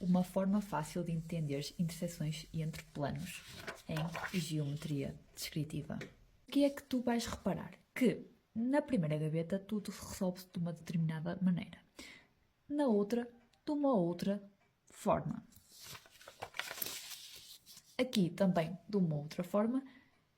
uma forma fácil de entender interseções entre planos em geometria descritiva. O que é que tu vais reparar? Que na primeira gaveta tudo resolve-se de uma determinada maneira, na outra de uma outra forma. Aqui também de uma outra forma,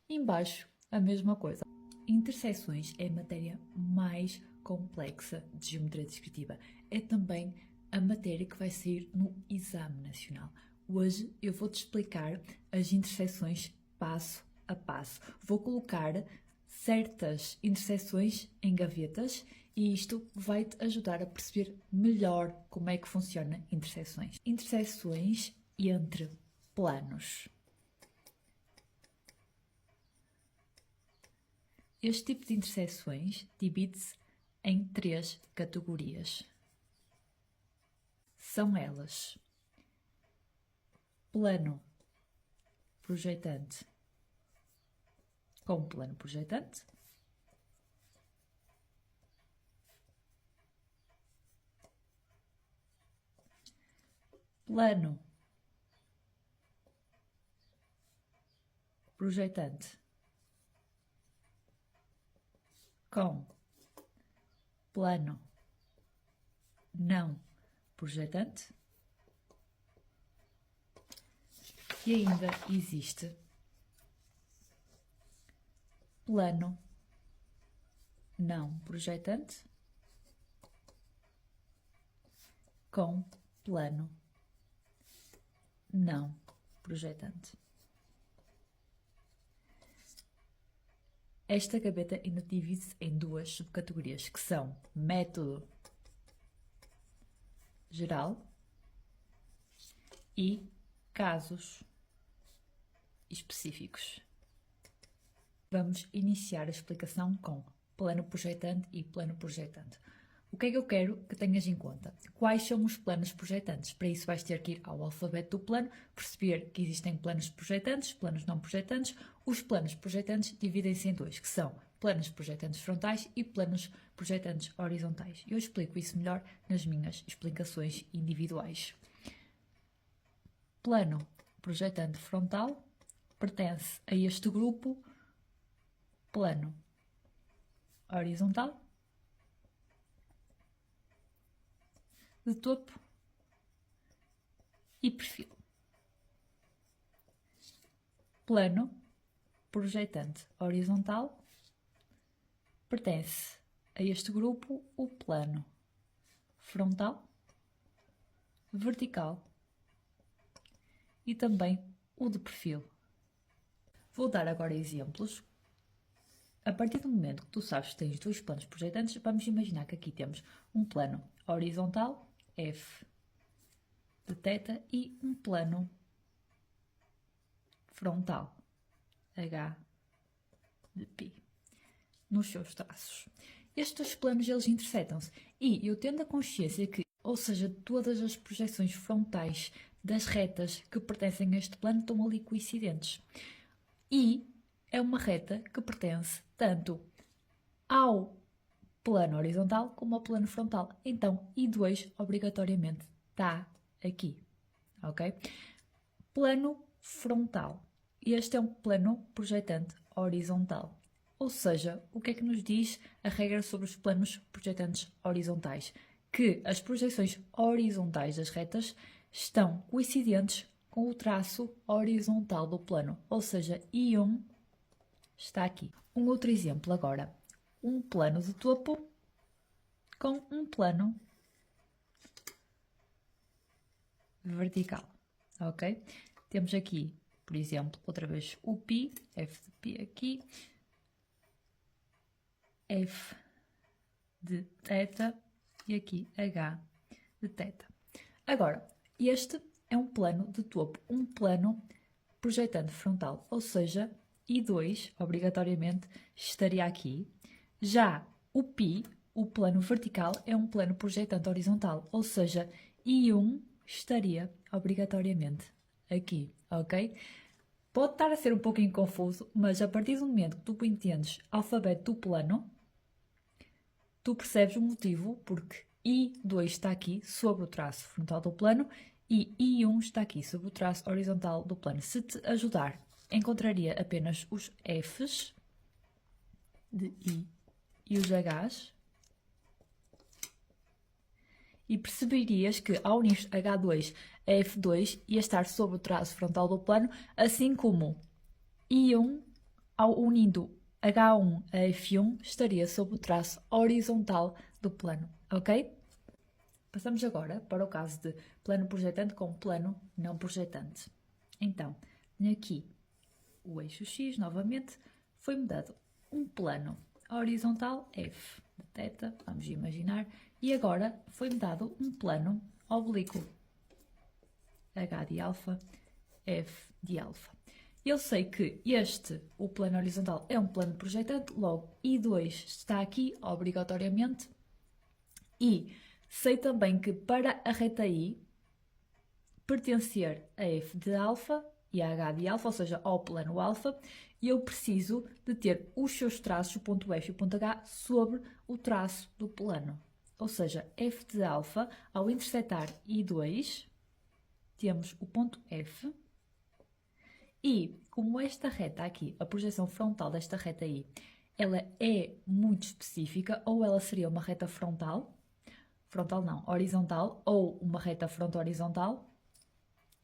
embaixo a mesma coisa. Interseções é a matéria mais complexa de geometria descritiva. É também a matéria que vai sair no Exame Nacional. Hoje eu vou-te explicar as interseções passo a passo. Vou colocar certas interseções em gavetas e isto vai-te ajudar a perceber melhor como é que funciona interseções. Interseções entre planos. Este tipo de interseções divide-se em 3 categorias. São elas: plano projetante com plano projetante, plano projetante com plano não projetante, e ainda existe plano não projetante com plano não projetante. Esta gaveta ainda divide-se em 2 subcategorias, que são método geral e casos específicos. Vamos iniciar a explicação com plano projetante e plano projetante. O que é que eu quero que tenhas em conta? Quais são os planos projetantes? Para isso vais ter que ir ao alfabeto do plano, perceber que existem planos projetantes, planos não projetantes. Os planos projetantes dividem-se em 2, que são planos projetantes frontais e planos projetantes horizontais. Eu explico isso melhor nas minhas explicações individuais. Plano projetante frontal pertence a este grupo. Plano horizontal de topo e perfil. Plano projetante horizontal pertence a este grupo o plano frontal, vertical e também o de perfil. Vou dar agora exemplos. A partir do momento que tu sabes que tens 2 planos projetantes, vamos imaginar que aqui temos um plano horizontal, F de θ, e um plano frontal, H de π, nos seus traços. Estes 2 planos, eles intersetam-se e eu tendo a consciência que, ou seja, todas as projeções frontais das retas que pertencem a este plano estão ali coincidentes. E é uma reta que pertence tanto ao plano horizontal como ao plano frontal. Então, I2 obrigatoriamente está aqui, ok? Plano frontal. Este é um plano projetante horizontal. Ou seja, o que é que nos diz a regra sobre os planos projetantes horizontais? Que as projeções horizontais das retas estão coincidentes com o traço horizontal do plano, ou seja, I1 está aqui. Um outro exemplo agora, um plano de topo com um plano vertical, ok? Temos aqui, por exemplo, outra vez o π, F de π aqui, F de θ e aqui H de θ. Agora, este é um plano de topo, um plano projetante frontal, ou seja, I2 obrigatoriamente estaria aqui. Já o π, o plano vertical, é um plano projetante horizontal, ou seja, I1 estaria obrigatoriamente aqui, ok? Pode estar a ser um pouquinho confuso, mas a partir do momento que tu entendes o alfabeto do plano, tu percebes o motivo porque I2 está aqui sobre o traço frontal do plano e I1 está aqui sobre o traço horizontal do plano. Se te ajudar, encontraria apenas os Fs de I e os Hs e perceberias que ao unir H2 a F2 ia estar sobre o traço frontal do plano, assim como I1 ao unindo H1 a F1 estaria sob o traço horizontal do plano, ok? Passamos agora para o caso de plano projetante com plano não projetante. Então, tenho aqui o eixo X, novamente, foi-me dado um plano horizontal F de θ, vamos imaginar, e agora foi-me dado um plano oblíquo H de alfa, F de alfa. Eu sei que o plano horizontal, é um plano projetante, logo I2 está aqui obrigatoriamente, e sei também que para a reta I pertencer a F de alfa e a H de alfa, ou seja, ao plano alfa, eu preciso de ter os seus traços, o ponto F e o ponto H, sobre o traço do plano. Ou seja, F de alfa, ao intersetar I2, temos o ponto F, e como esta reta aqui, a projeção frontal desta reta I, ela é muito específica, ou ela seria uma reta frontal não, horizontal, ou uma reta fronto-horizontal,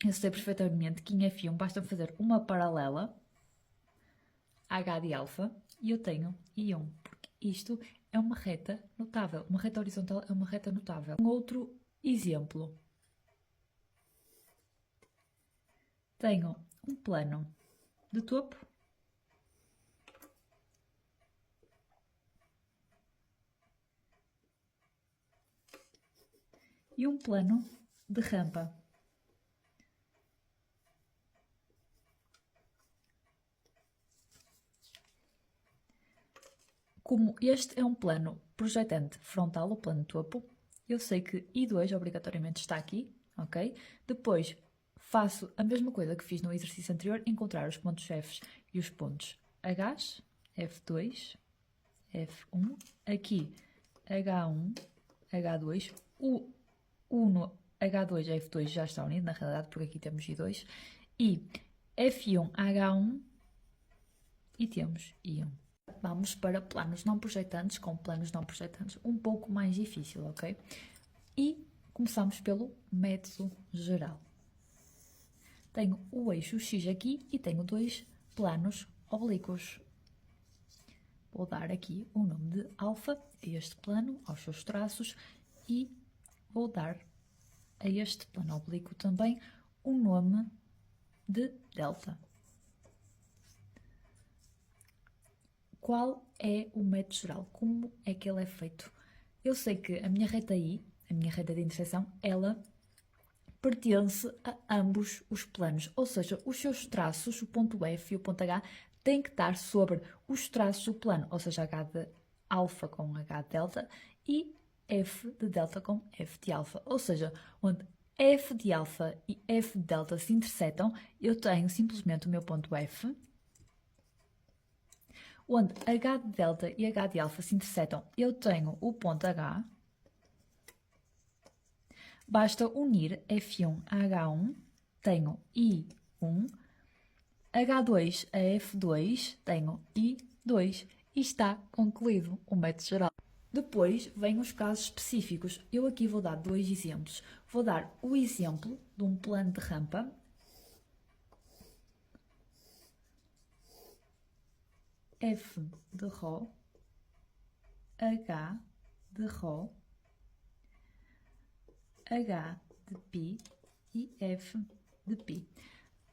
eu sei perfeitamente que em F1 basta fazer uma paralela H de alfa e eu tenho I1, porque isto é uma reta notável. Uma reta horizontal é uma reta notável. Um outro exemplo. Tenho um plano de topo e um plano de rampa. Como este é um plano projetante frontal, o plano de topo, eu sei que I2 obrigatoriamente está aqui, ok? Depois faço a mesma coisa que fiz no exercício anterior, encontrar os pontos Fs e os pontos Hs, F2, F1, aqui H1, H2, o no H2 e F2 já está unido, na realidade, porque aqui temos I2, e F1, H1 e temos I1. Vamos para planos não projetantes, com planos não projetantes um pouco mais difícil, ok? E começamos pelo método geral. Tenho o eixo X aqui e tenho dois planos oblíquos. Vou dar aqui o nome de alfa a este plano, aos seus traços, e vou dar a este plano oblíquo também o nome de delta. Qual é o método geral? Como é que ele é feito? Eu sei que a minha reta I, a minha reta de interseção, ela pertence a ambos os planos, ou seja, os seus traços, o ponto F e o ponto H, têm que estar sobre os traços do plano, ou seja, H de alfa com H de delta e F de delta com F de alfa, ou seja, onde F de alfa e F de delta se intersetam, eu tenho simplesmente o meu ponto F, onde H de delta e H de alfa se intersetam, eu tenho o ponto H. Basta unir F1 a H1, tenho I1, H2 a F2, tenho I2 e está concluído o método geral. Depois vêm os casos específicos. Eu aqui vou dar dois exemplos. Vou dar o exemplo de um plano de rampa. F de Rho, H de Rho, H de π e F de π.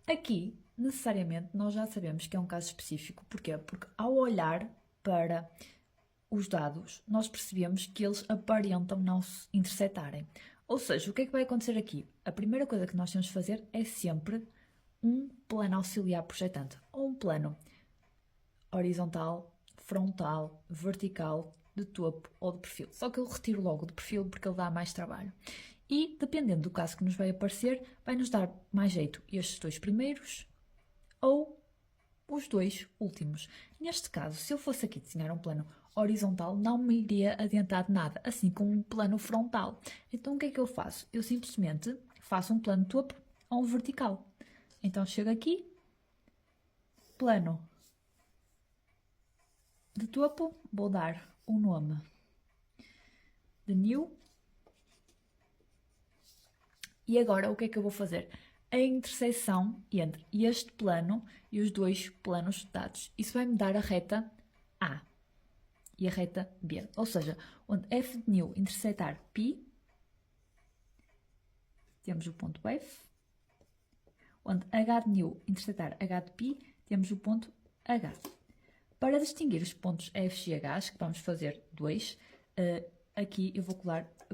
Aqui, necessariamente, nós já sabemos que é um caso específico. Porquê? Porque ao olhar para os dados, nós percebemos que eles aparentam não se intersetarem. Ou seja, o que é que vai acontecer aqui? A primeira coisa que nós temos de fazer é sempre um plano auxiliar projetante, ou um plano horizontal, frontal, vertical, de topo ou de perfil. Só que eu retiro logo de perfil porque ele dá mais trabalho. E, dependendo do caso que nos vai aparecer, vai-nos dar mais jeito estes dois primeiros ou os dois últimos. Neste caso, se eu fosse aqui desenhar um plano horizontal não me iria adiantar de nada, assim como um plano frontal. Então o que é que eu faço? Eu simplesmente faço um plano de topo a um vertical. Então chego aqui, plano de topo, vou dar o nome de new. E agora o que é que eu vou fazer? A interseção entre este plano e os dois planos dados. Isso vai me dar a reta A e a reta B. Ou seja, onde f de new intersetar π, temos o ponto F. Onde h de new intersetar h de π, temos o ponto H. Para distinguir os pontos F e H, que vamos fazer dois, aqui eu vou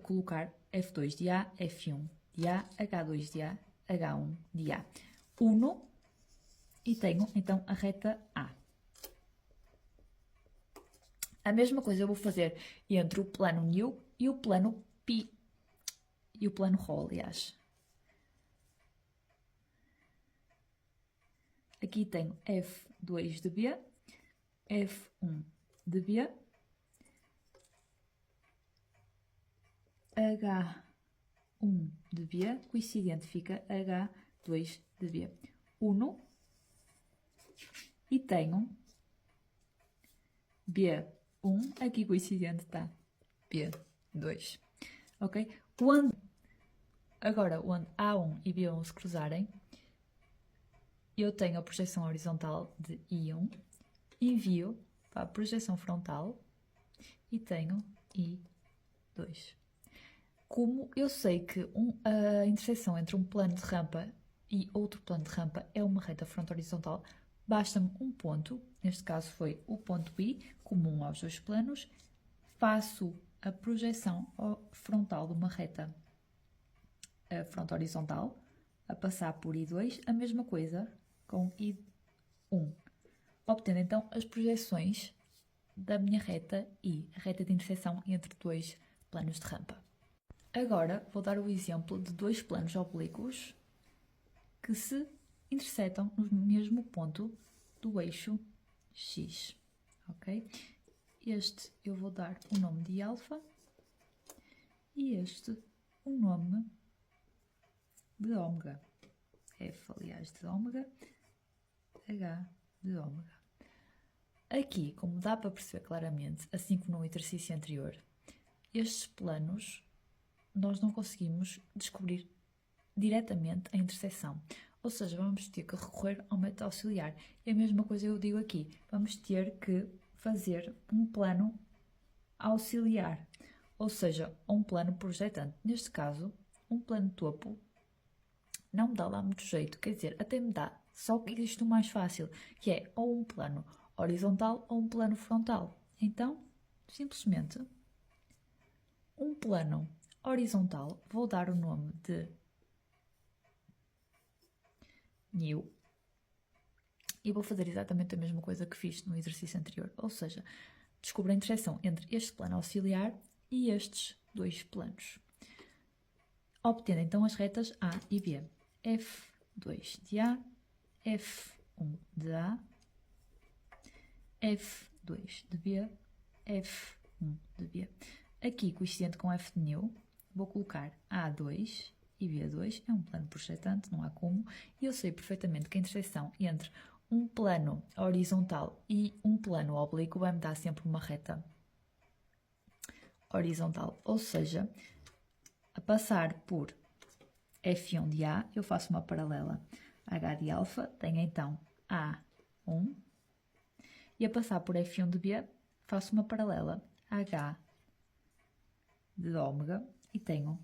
colocar F2 de A, F1 de A, H2 de A, H1 de A. Uno e tenho então a reta A. A mesma coisa eu vou fazer entre o plano new e o plano π. E o plano ρ, aliás. Aqui tenho F2 de B, F1 de B, H1 de B, coincidente fica H2 de B. Uno e tenho B1, aqui coincidente está B2, ok? Agora, onde A1 e B1 se cruzarem, eu tenho a projeção horizontal de I1, envio para a projeção frontal e tenho I2. Como eu sei que a interseção entre um plano de rampa e outro plano de rampa é uma reta frontal horizontal, basta-me um ponto, neste caso foi o ponto I, comum aos dois planos, faço a projeção frontal de uma reta frontal horizontal, a passar por I2, a mesma coisa com I1, obtendo então as projeções da minha reta I, a reta de interseção entre dois planos de rampa. Agora vou dar o exemplo de dois planos oblíquos que se intersetam no mesmo ponto do eixo X, ok? Este eu vou dar o nome de alfa e este o nome de ômega. F, aliás, de ômega, H de ômega. Aqui, como dá para perceber claramente, assim como no exercício anterior, estes planos nós não conseguimos descobrir diretamente a interseção. Ou seja, vamos ter que recorrer ao método auxiliar. E a mesma coisa eu digo aqui. Vamos ter que fazer um plano auxiliar. Ou seja, um plano projetante. Neste caso, um plano topo não me dá lá muito jeito. Quer dizer, até me dá. Só que existe um mais fácil, que é ou um plano horizontal ou um plano frontal. Então, simplesmente, um plano horizontal, vou dar o nome de new e vou fazer exatamente a mesma coisa que fiz no exercício anterior, ou seja, descubro a interseção entre este plano auxiliar e estes dois planos, obtendo então as retas A e B, F2 de A, F1 de A, F2 de B, F1 de B. Aqui, coincidente com F de new, vou colocar A2 e B2, é um plano projetante, não há como, e eu sei perfeitamente que a interseção entre um plano horizontal e um plano oblíquo vai me dar sempre uma reta horizontal, ou seja, a passar por F1 de A, eu faço uma paralela H de alfa, tenho então A1, e a passar por F1 de B, faço uma paralela H de ômega e tenho,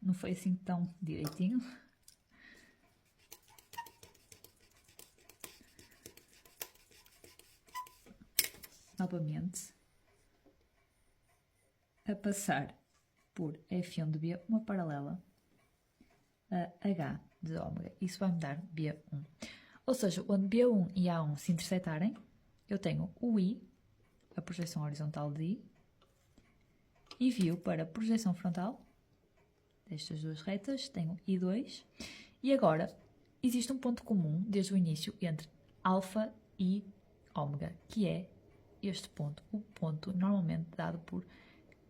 não foi assim tão direitinho, novamente, a passar por F1 de B, uma paralela a H de ômega, isso vai me dar B1. Ou seja, onde B1 e A1 se intersetarem, eu tenho o I, a projeção horizontal de I, envio para a projeção frontal destas duas retas, tenho I2, e agora existe um ponto comum desde o início entre alfa e ômega, que é este ponto, o ponto normalmente dado por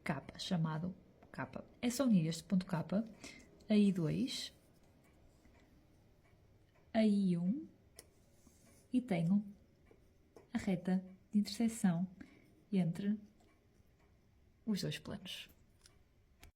K, chamado K. É só unir este ponto K a I2, a I1 e tenho a reta de interseção entre os dois planos.